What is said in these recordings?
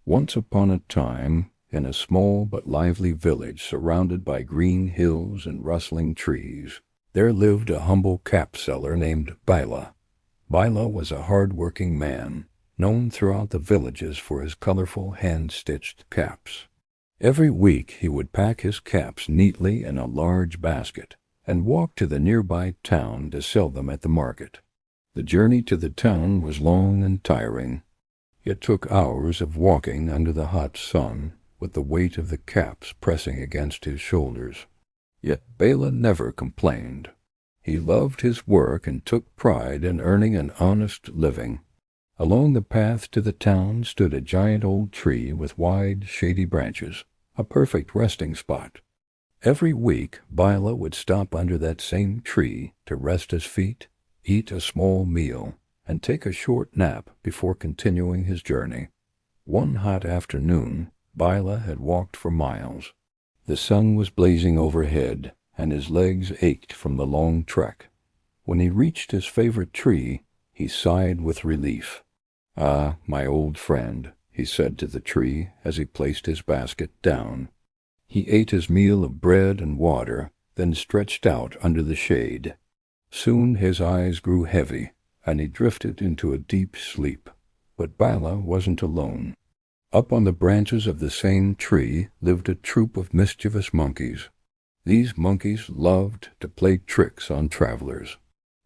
Once upon a time, in a small but lively village surrounded by green hills and rustling trees, there lived a humble cap seller named Bala. Bala was a hard-working man, known throughout the villages for his colorful hand-stitched caps. Every week he would pack his caps neatly in a large basket and walk to the nearby town to sell them at the market. The journey to the town was long and tiring. It took hours of walking under the hot sun, with the weight of the caps pressing against his shoulders. Yet Bala never complained. He loved his work and took pride in earning an honest living. Along the path to the town stood a giant old tree with wide, shady branches, a perfect resting spot. Every week, Bala would stop under that same tree to rest his feet, eat a small meal, and take a short nap before continuing his journey. One hot afternoon, Bala had walked for miles. The sun was blazing overhead, and his legs ached from the long trek. When he reached his favorite tree, he sighed with relief. "Ah, my old friend," he said to the tree as he placed his basket down. He ate his meal of bread and water, then stretched out under the shade. Soon his eyes grew heavy, and he drifted into a deep sleep. But Bala wasn't alone. Up on the branches of the same tree lived a troop of mischievous monkeys. These monkeys loved to play tricks on travelers.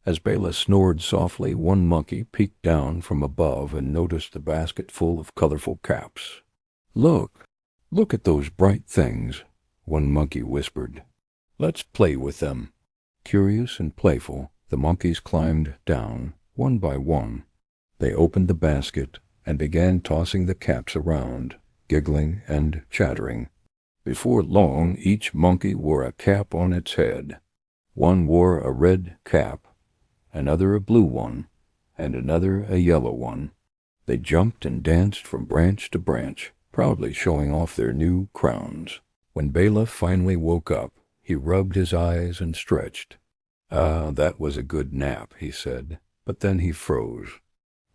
As Bala snored softly, one monkey peeked down from above and noticed the basket full of colorful caps. Look at those bright things," one monkey whispered. "Let's play with them." Curious and playful, the monkeys climbed down, one by one. They opened the basket and began tossing the caps around, giggling and chattering. Before long, each monkey wore a cap on its head. One wore a red cap, another a blue one, and another a yellow one. They jumped and danced from branch to branch, proudly showing off their new crowns. When Bala finally woke up, he rubbed his eyes and stretched. "Ah, that was a good nap," he said, but then he froze.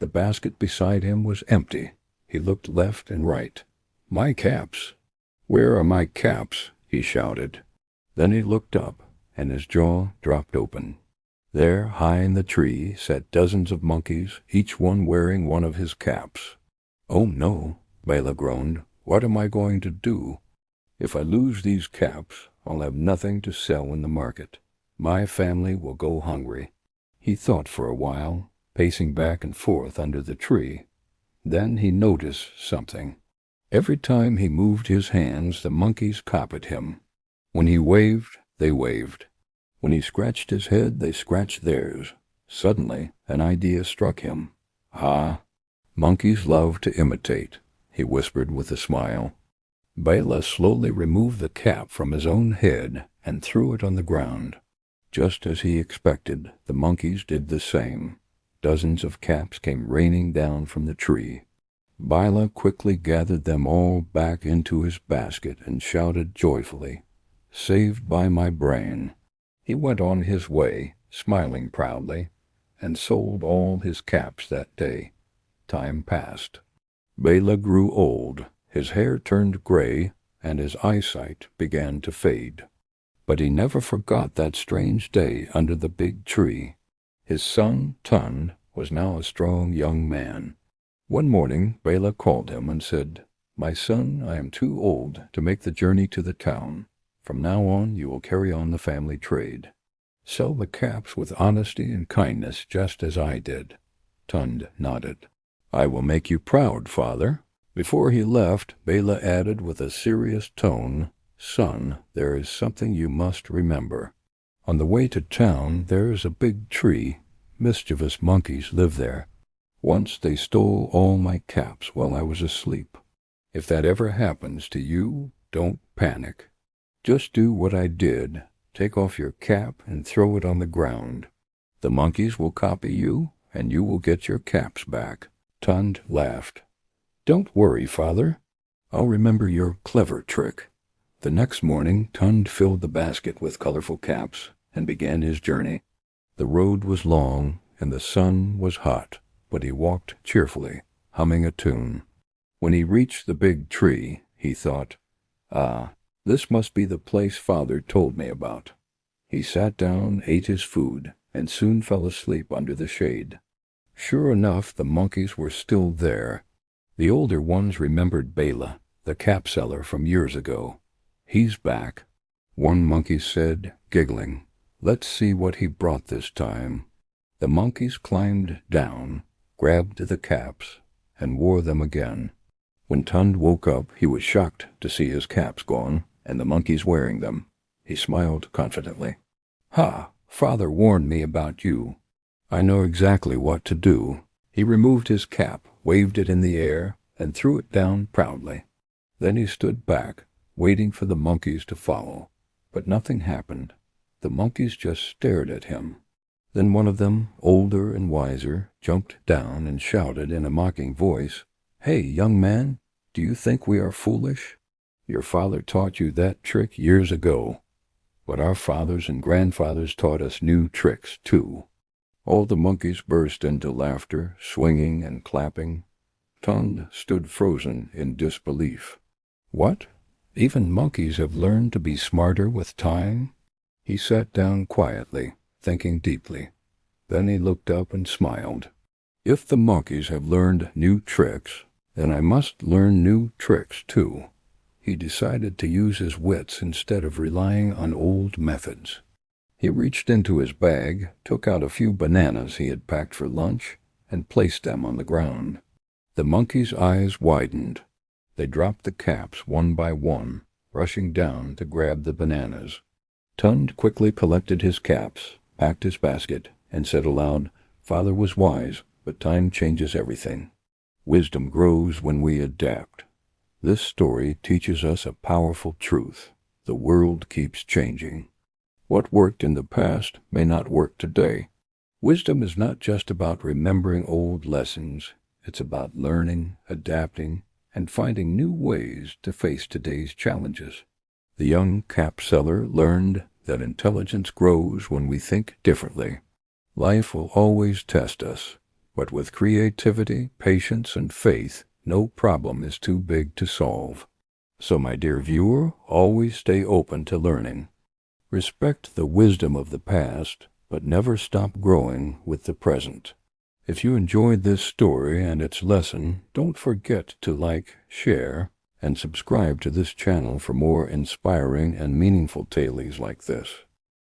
The basket beside him was empty. He looked left and right. "My caps! Where are my caps?" he shouted. Then he looked up, and his jaw dropped open. There, high in the tree, sat dozens of monkeys, each one wearing one of his caps. "Oh no," Bala groaned. "What am I going to do? If I lose these caps, I'll have nothing to sell in the market. My family will go hungry." He thought for a while, pacing back and forth under the tree. Then he noticed something. Every time he moved his hands, the monkeys copied him. When he waved, they waved. When he scratched his head, they scratched theirs. Suddenly, an idea struck him. "Ah, monkeys love to imitate," he whispered with a smile. Bala slowly removed the cap from his own head and threw it on the ground. Just as he expected, the monkeys did the same. Dozens of caps came raining down from the tree. Bala quickly gathered them all back into his basket and shouted joyfully, "Saved by my brain." He went on his way, smiling proudly, and sold all his caps that day. Time passed. Bala grew old, his hair turned gray, and his eyesight began to fade. But he never forgot that strange day under the big tree. His son, Tund, was now a strong young man. One morning, Bala called him and said, "My son, I am too old to make the journey to the town. From now on, you will carry on the family trade. Sell the caps with honesty and kindness, just as I did." Tund nodded. "I will make you proud, father." Before he left, Bala added with a serious tone, "Son, there is something you must remember. On the way to town, there is a big tree. Mischievous monkeys live there. Once they stole all my caps while I was asleep. If that ever happens to you, don't panic. Just do what I did. Take off your cap and throw it on the ground. The monkeys will copy you, and you will get your caps back." Tund laughed. "Don't worry, father. I'll remember your clever trick." The next morning, Tund filled the basket with colorful caps and began his journey. The road was long, and the sun was hot, but he walked cheerfully, humming a tune. When he reached the big tree, he thought, this must be the place Father told me about. He sat down, ate his food, and soon fell asleep under the shade. Sure enough, the monkeys were still there. The older ones remembered Bala, the cap seller from years ago. He's back, one monkey said, giggling. Let's see what he brought this time. The monkeys climbed down, grabbed the caps, and wore them again. When Tund woke up, he was shocked to see his caps gone and the monkeys wearing them. He smiled confidently. Ha! Father warned me about you. I know exactly what to do. He removed his cap, waved it in the air, and threw it down proudly. Then he stood back, waiting for the monkeys to follow. But nothing happened. The monkeys just stared at him. Then one of them, older and wiser, jumped down and shouted in a mocking voice, "Hey, young man, do you think we are foolish? Your father taught you that trick years ago. But our fathers and grandfathers taught us new tricks, too." All the monkeys burst into laughter, swinging and clapping. Tund stood frozen in disbelief. What? Even monkeys have learned to be smarter with time? He sat down quietly, thinking deeply. Then he looked up and smiled. If the monkeys have learned new tricks, then I must learn new tricks, too. He decided to use his wits instead of relying on old methods. He reached into his bag, took out a few bananas he had packed for lunch, and placed them on the ground. The monkeys' eyes widened. They dropped the caps one by one, rushing down to grab the bananas. Tund quickly collected his caps, packed his basket, and said aloud, "Father was wise, but time changes everything. Wisdom grows when we adapt." This story teaches us a powerful truth. The world keeps changing. What worked in the past may not work today. Wisdom is not just about remembering old lessons. It's about learning, adapting, and finding new ways to face today's challenges. The young cap seller learned that intelligence grows when we think differently. Life will always test us, but with creativity, patience, and faith, no problem is too big to solve. So, my dear viewer, always stay open to learning. Respect the wisdom of the past, but never stop growing with the present. If you enjoyed this story and its lesson, don't forget to like, share, and subscribe to this channel for more inspiring and meaningful tales like this.